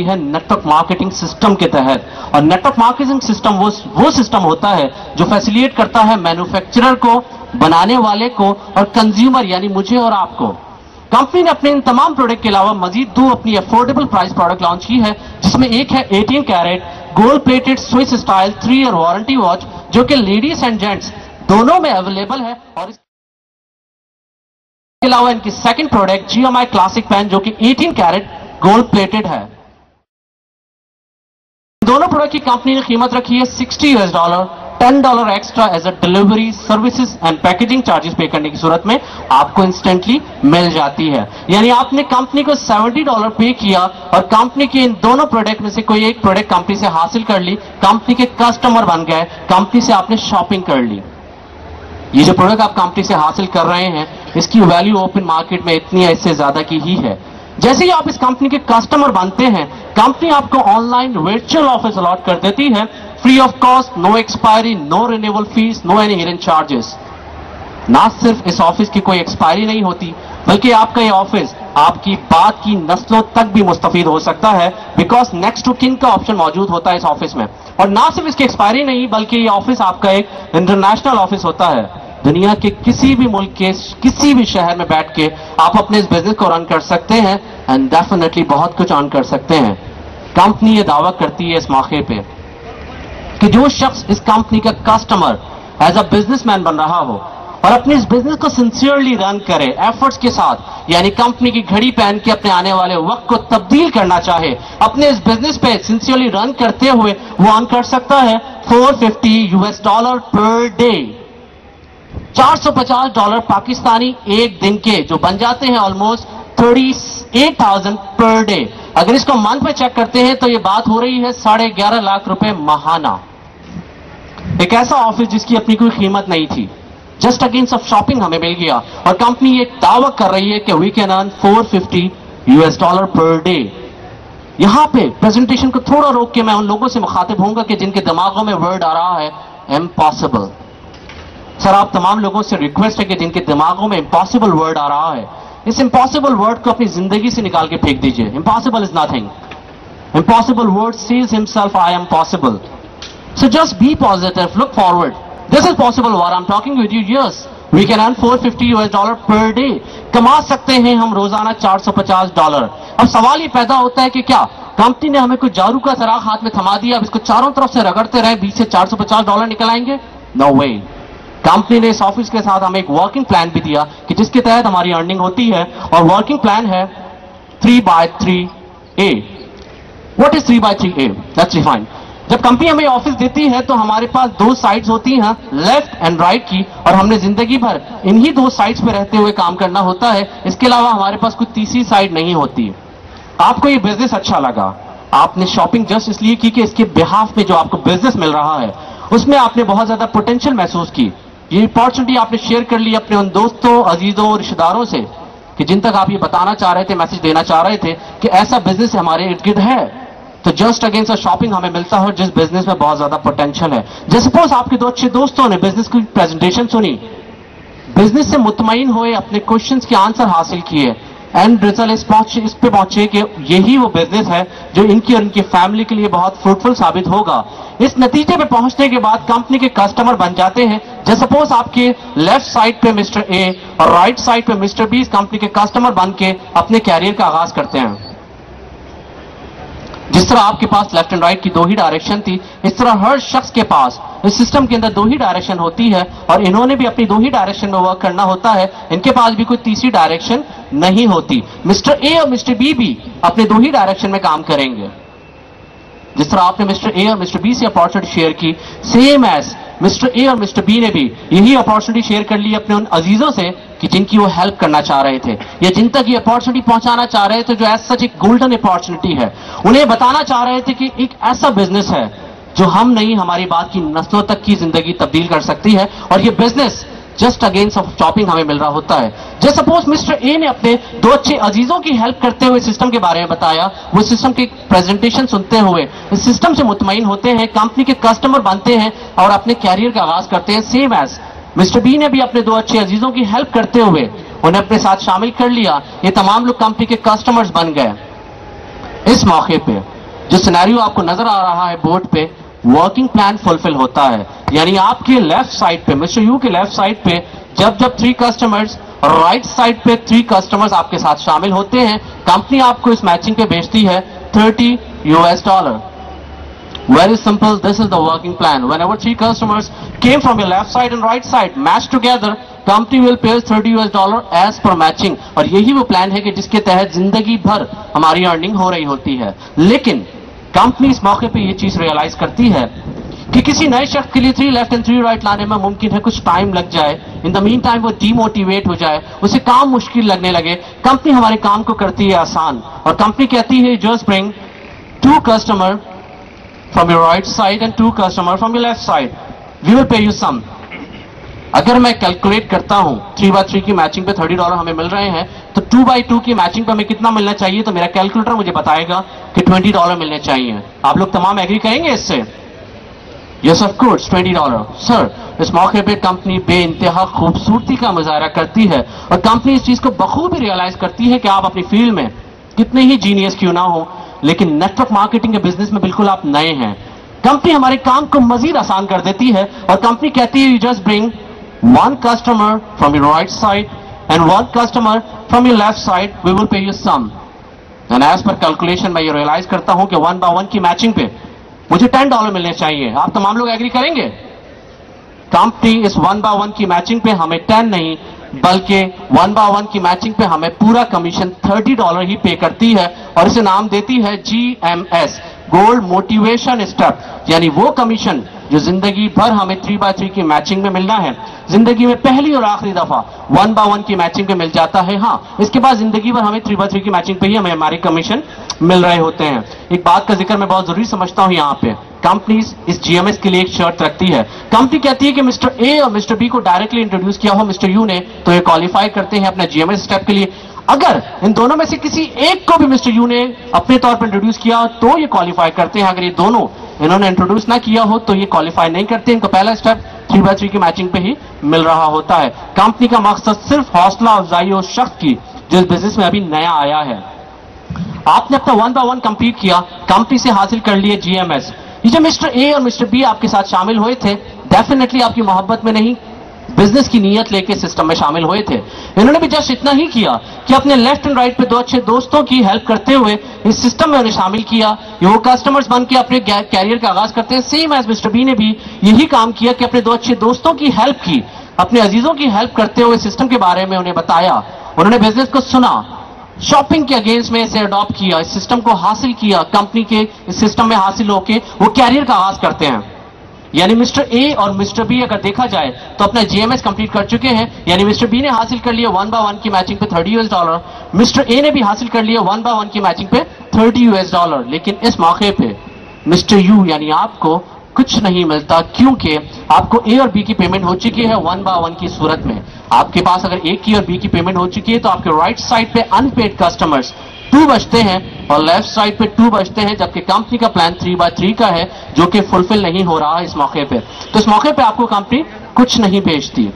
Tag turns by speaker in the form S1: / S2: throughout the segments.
S1: है network marketing system के तहत। और नेटवर्क मार्केटिंग सिस्टम वो सिस्टम होता है जो फैसिलिटेट करता है मैन्युफैक्चरर को, बनाने वाले को और कंज्यूमर यानी मुझे और आपको। कंपनी ने अपने इन तमाम प्रोडक्ट के अलावा मजीद 2 अपनी अफोर्डेबल प्राइस प्रोडक्ट लॉन्च की है, जिसमें एक है 18 carat gold plated Swiss style 3 year warranty watch, जो कि लेडीज एंड जेंट्स दोनों में अवेलेबल है। और इसके अलावा इनकी second product GMI classic pen, जो कि 18 कैरेट गोल्ड प्लेटेड है। दोनों प्रोडक्ट की कंपनी ने कीमत रखी है $60, $10 extra as a delivery services and packaging charges pay करने की सूरत में आपको इंस्टेंटली मिल जाती है। यानी आपने कंपनी को $70 पे किया और कंपनी के इन दोनों प्रोडक्ट में से कोई एक प्रोडक्ट कंपनी से हासिल कर ली, कंपनी के कस्टमर बन गए, कंपनी से आपने शॉपिंग कर ली। ये जो प्रोडक्ट आप कंपनी से हासिल कर रहे हैं, इसकी वैल्यू ओपन मार्केट में इतनी है, इससे ज्यादा की ही है। जैसे ही आप इस कंपनी के कस्टमर बनते हैं, कंपनी आपको ऑनलाइन वर्चुअल ऑफिस अलॉट कर देती है, free of cost, no expiry, no renewal fees, no any hidden charges. ना सिर्फ इस ऑफिस की कोई एक्सपायरी नहीं होती, बल्कि आपका ये ऑफिस आपकी बात की नस्लों तक भी मुस्तफीद हो सकता है, बिकॉज नेक्स्ट टू किन का ऑप्शन मौजूद होता है इस ऑफिस में। और ना सिर्फ इसकी एक्सपायरी नहीं, बल्कि ये ऑफिस आपका एक इंटरनेशनल ऑफिस होता है। दुनिया के किसी भी मुल्क के किसी भी शहर में बैठ के आप अपने इस बिजनेस को रन कर सकते हैं एंड डेफिनेटली बहुत कुछ अर्न कर सकते हैं। कंपनी ये दावा करती है इस मौके पे कि जो शख्स इस कंपनी का कस्टमर एज अ बिजनेसमैन बन रहा हो और अपने इस बिजनेस को सिंसियरली रन करे एफर्ट्स के साथ, यानी कंपनी की घड़ी पहन के अपने आने वाले वक्त को तब्दील करना चाहे, अपने इस बिजनेस पे सिंसियरली रन करते हुए वो अर्न कर सकता है $450 पर डे, $450 पाकिस्तानी एक दिन के, जो बन जाते हैं ऑलमोस्ट 38,000 पर डे। अगर इसको मंथ में चेक करते हैं तो ये बात हो रही है 11.5 लाख रुपए माहाना। एक ऐसा ऑफिस जिसकी अपनी कोई कीमत नहीं थी, जस्ट अगेंस्ट ऑफ शॉपिंग हमें मिल गया और कंपनी ये दावा कर रही है कि we can earn $450 per day. यहां पे प्रेजेंटेशन को थोड़ा रोक के मैं उन लोगों से मुखातिब होऊंगा कि जिनके दिमागों में वर्ड आ रहा है इम्पॉसिबल। सर, आप तमाम लोगों से रिक्वेस्ट है कि जिनके दिमागों में इम्पॉसिबल वर्ड आ रहा है, इस इम्पॉसिबल वर्ड को अपनी जिंदगी से निकाल के फेंक दीजिए। Impossible is nothing. Impossible word sees himself, I am possible. So just be positive, look forward. This is possible what I'm talking with you. Yes, we can earn $450 per day. कमा सकते हैं हम रोजाना $450। अब सवाल ये पैदा होता है कि क्या कंपनी ने हमें कोई जारू का सराख हाथ में थमा दिया, अब इसको चारों तरफ से रगड़ते रहे, बीच से $450 निकल आएंगे? नो वे। कंपनी ने इस ऑफिस के साथ हमें एक वर्किंग प्लान भी दिया कि जिसके तहत हमारी अर्निंग होती है, और वर्किंग प्लान है 3x3A। What is 3x3A? Let's define. जब कंपनी हमें ऑफिस देती है तो हमारे पास 2 साइड्स होती हैं, लेफ्ट एंड राइट की, और हमने जिंदगी भर इन्हीं 2 साइड्स पे रहते हुए काम करना होता है। इसके अलावा हमारे पास कोई तीसरी साइड नहीं होती। आपको ये बिजनेस अच्छा लगा, आपने शॉपिंग जस्ट इसलिए की कि इसके बिहाफ में जो आपको बिजनेस मिल रहा है उसमें आपने बहुत ज्यादा पोटेंशियल महसूस की। ये अपॉर्चुनिटी आपने शेयर कर ली अपने उन दोस्तों, अजीजों, रिश्तेदारों से कि जिन तक आप ये बताना चाह रहे थे, मैसेज देना चाह रहे थे कि ऐसा बिजनेस हमारे इर्द गिर्द है। तो जस्ट अगेंस्ट शॉपिंग हमें मिलता है जिस बिजनेस में बहुत ज्यादा पोटेंशियल है। जैसे सपोज आपके 2 अच्छे दोस्तों ने बिजनेस की प्रेजेंटेशन सुनी, बिजनेस से मुतमईन हुए, अपने क्वेश्चंस के आंसर हासिल किए, एंड रिजल्ट इस पे पहुंचे कि यही वो बिजनेस है जो इनकी और इनकी फैमिली के लिए बहुत फ्रूटफुल साबित होगा। इस नतीजे पे पहुंचने के बाद कंपनी के कस्टमर बन जाते हैं। जैसे सपोज आपके लेफ्ट साइड पे मिस्टर ए और राइट साइड पे मिस्टर बी कंपनी के कस्टमर बन के अपने कैरियर का आगाज करते हैं। जिस तरह आपके पास लेफ्ट एंड राइट की 2 ही डायरेक्शन थी, इस तरह हर शख्स के पास इस सिस्टम के अंदर 2 ही डायरेक्शन होती है, और इन्होंने भी अपनी 2 ही डायरेक्शन में वर्क करना होता है। इनके पास भी कोई तीसरी डायरेक्शन नहीं होती। मिस्टर ए और मिस्टर बी भी अपने 2 ही डायरेक्शन में काम करेंगे। जिस तरह आपने मिस्टर ए और मिस्टर बी से अपॉर्चुनिटी शेयर की, सेम एज मिस्टर ए और मिस्टर बी ने भी यही अपॉर्चुनिटी शेयर कर ली अपने उन अजीजों से कि जिनकी वो हेल्प करना चाह रहे थे, या जिन तक ये अपॉर्चुनिटी पहुंचाना चाह रहे थे जो एज सच एक गोल्डन अपॉर्चुनिटी है। उन्हें बताना चाह रहे थे कि एक ऐसा बिजनेस है जो हम नहीं, हमारी बात की नस्लों तक की जिंदगी तब्दील कर सकती है, और ये business just against of shopping हमें मिल रहा होता है। जैसे सपोज मिस्टर ए ने अपने 2 अच्छे अजीजों की हेल्प करते हुए सिस्टम के बारे में बताया, वो सिस्टम की प्रेजेंटेशन सुनते हुए इस सिस्टम से मुतमईन होते हैं, कंपनी के कस्टमर बनते हैं और अपने कैरियर का आगाज करते हैं। सेम एज मिस्टर बी ने भी अपने 2 अच्छे अजीजों की हेल्प करते हुए उन्हें अपने साथ शामिल कर लिया। ये तमाम लोग कंपनी के कस्टमर्स बन गए। इस मौके पे जो सिनेरियो आपको नजर आ रहा है बोर्ड पे, वर्किंग प्लान फुलफिल होता है। यानी आपके लेफ्ट साइड पे, मिस्टर यू के लेफ्ट साइड पे जब 3 कस्टमर्स, राइट साइड पे 3 कस्टमर्स आपके साथ शामिल होते हैं, कंपनी आपको इस मैचिंग पे बेचती है $30। Very simple, this is the working plan. Whenever 3 customers came from your left side and right side, matched together, company will pay $30 as per matching. और यही वो प्लान है कि जिसके तहत जिंदगी भर हमारी अर्निंग हो रही होती है। लेकिन कंपनी इस मौके पे ये चीज रियलाइज करती है कि किसी नए शख्स के लिए 3 लेफ्ट एंड 3 राइट लाने में मुमकिन है कुछ टाइम लग जाए, इन द मीन टाइम वो डीमोटिवेट हो जाए, उसे काम मुश्किल लगने लगे। कंपनी हमारे काम को करती है आसान, और कंपनी कहती है just bring 2 customer from your right side and 2 customer from your left side, we will pay you some. अगर मैं कैलकुलेट करता हूं 3x3 की मैचिंग पे $30 हमें मिल रहे हैं, तो 2x2 की मैचिंग पे हमें कितना मिलना चाहिए, तो मेरा कैलकुलेटर मुझे बताएगा कि $20 मिलने चाहिए। आप लोग तमाम एग्री करेंगे इससे? Yes of course, $20। सर, इस मौके पे कंपनी बेइंतहा खूबसूरती का मुजाहरा करती है, और कंपनी इस चीज को बखूबी रियलाइज करती है कि आप अपनी फील्ड में कितने ही जीनियस क्यों ना हो, लेकिन नेटवर्क मार्केटिंग के बिजनेस में बिल्कुल आप नए हैं। कंपनी हमारे काम को मजीद आसान कर देती है, और कंपनी कहती है you just bring 1 customer from your right side and 1 customer from your left side, we will pay you some. And as per calculation मैं ये रियलाइज करता हूं कि 1x1 की मैचिंग पे मुझे $10 मिलने चाहिए। आप तमाम लोग एग्री करेंगे? कंपनी इस 1x1 की मैचिंग पे हमें 10 नहीं बल्कि 1x1 की मैचिंग पे हमें पूरा कमीशन $30 ही पे करती है, और इसे नाम देती है GMS, गोल्ड मोटिवेशन स्टेप। यानी वो कमीशन जो जिंदगी भर हमें 3x3 की मैचिंग में मिलना है, जिंदगी में पहली और आखिरी दफा 1x1 की मैचिंग पे मिल जाता है। हाँ, इसके बाद जिंदगी भर हमें 3x3 की मैचिंग पे ही हमें हमारे कमीशन मिल रहे होते हैं। एक बात का जिक्र मैं बहुत जरूरी समझता हूं यहाँ पे, कंपनीज इस GMS के लिए एक शर्त रखती है। कंपनी कहती है कि मिस्टर ए और मिस्टर बी को डायरेक्टली इंट्रोड्यूस किया हो मिस्टर यू ने, तो ये क्वालिफाई करते हैं अपना GMS स्टेप के लिए। अगर इन दोनों में से किसी एक को भी मिस्टर यू ने अपने तौर पर इंट्रोड्यूस किया तो ये क्वालिफाई करते हैं। अगर ये दोनों इन्होंने इंट्रोड्यूस ना किया हो तो ये क्वालिफाई नहीं करते, इनको पहला स्टेप 3x3 की मैचिंग पे ही मिल रहा होता है। कंपनी का मकसद सिर्फ हौसला अफजाई उस शख्स की जो इस बिजनेस में अभी नया आया है। आपने अपना 1x1 कंप्लीट किया, कंपनी से हासिल कर लिए GMS। ये जो मिस्टर ए और मिस्टर बी आपके साथ शामिल हुए थे, डेफिनेटली आपकी मोहब्बत में नहीं, बिजनेस की नीयत लेके सिस्टम में शामिल हुए थे। इन्होंने भी जस्ट इतना ही किया कि अपने लेफ्ट एंड राइट पे 2 अच्छे दोस्तों की हेल्प करते हुए इस सिस्टम में उन्हें शामिल किया। ये वो कस्टमर्स बन के अपने कैरियर का आगाज करते हैं। सेम एज मिस्टर बी ने भी यही काम किया कि अपने 2 अच्छे दोस्तों की हेल्प की, अपने अजीजों की हेल्प करते हुए सिस्टम के बारे में उन्हें बताया। उन्होंने बिजनेस को सुना, शॉपिंग के अगेंस्ट में इसे अडॉप्ट किया, इस सिस्टम को हासिल किया, कंपनी के इस सिस्टम में हासिल होके वो कैरियर का आगाज करते हैं। यानी मिस्टर ए और मिस्टर बी अगर देखा जाए तो अपना GMS कंप्लीट कर चुके हैं। यानी मिस्टर बी ने हासिल कर लिया 1x1 की मैचिंग पे $30, मिस्टर ए ने भी हासिल कर लिया 1x1 की मैचिंग पे $30। लेकिन इस मौके पे मिस्टर यू यानी आपको कुछ नहीं मिलता, क्योंकि आपको ए और बी की पेमेंट हो चुकी है 1x1 की सूरत में। आपके पास अगर ए की और बी की पेमेंट हो चुकी है तो आपके राइट साइड पे अनपेड कस्टमर्स 2 बचते हैं और लेफ्ट साइड पे 2 बचते हैं, जबकि कंपनी का प्लान 3x3 का है जो कि फुलफिल नहीं हो रहा है इस मौके पे। तो इस मौके पे आपको कंपनी कुछ नहीं बेचती।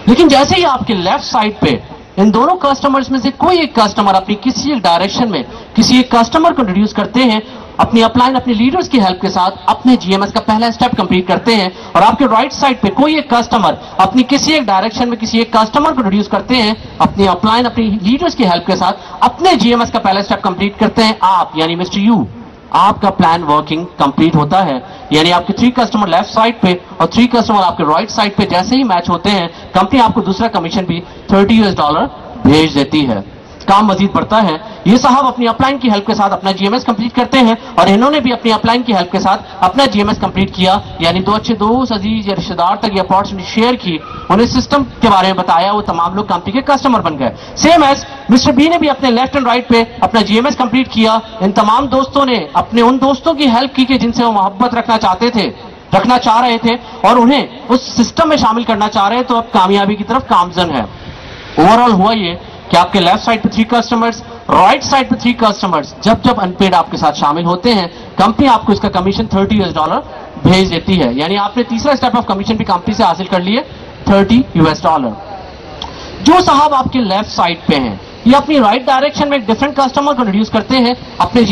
S1: लेकिन जैसे ही आपके लेफ्ट साइड पे इन दोनों कस्टमर्स में से कोई एक कस्टमर अपनी किसी एक डायरेक्शन में किसी एक कस्टमर को इंट्रोड्यूस करते हैं, अपनी अपलाइन अपने लीडर्स की हेल्प के साथ अपने GMS का पहला स्टेप कंप्लीट करते हैं, और आपके राइट साइड पे कोई एक कस्टमर अपनी किसी एक डायरेक्शन में किसी एक कस्टमर को इंट्रोड्यूस करते हैं, अपनी अपलाइन अपनी लीडर्स की हेल्प के साथ अपने GMS का पहला स्टेप कंप्लीट करते हैं, आप यानी मिस्टर यू, आपका प्लान वर्किंग कंप्लीट होता है। यानी आपके 3 कस्टमर लेफ्ट साइड पे और 3 कस्टमर आपके राइट साइड पे जैसे ही मैच होते हैं, कंपनी आपको दूसरा कमीशन भी $30 भेज देती है। काम मजीद बढ़ता है। ये साहब अपनी अपलाइन की हेल्प के साथ अपना GMS कंप्लीट करते हैं, और इन्होंने भी अपनी अपलाइन की हेल्प के साथ अपना GMS कंप्लीट किया। यानी 2 अच्छे दोस्त अजीज या रिश्तेदार तक ये अपॉर्चुनिटी शेयर की, उन्हें सिस्टम के बारे में बताया, वो तमाम लोग कंपनी के कस्टमर बन गए। सेम एज मिस्टर बी ने भी अपने लेफ्ट एंड राइट पे अपना GMS कंप्लीट किया। इन तमाम दोस्तों ने अपने उन दोस्तों की हेल्प की कि जिनसे वो मोहब्बत रखना चाह रहे थे और उन्हें उस सिस्टम में शामिल करना चाह रहे, तो अब कामयाबी की तरफ गामजन है। ओवरऑल हुआ ये कि आपके लेफ्ट साइड पे 3 कस्टमर्स, राइट साइड पे 3 कस्टमर्स जब जब अनपेड आपके साथ शामिल होते हैं, कंपनी आपको इसका कमीशन $30 भेज देती है। यानी आपने तीसरा स्टेप ऑफ कमीशन भी कंपनी से हासिल कर लिए $30। जो साहब आपके लेफ्ट साइड पे हैं, ये अपनी राइट डायरेक्शन में एक डिफरेंट कस्टमर को इंट्रोड्यूस करते हैं अपने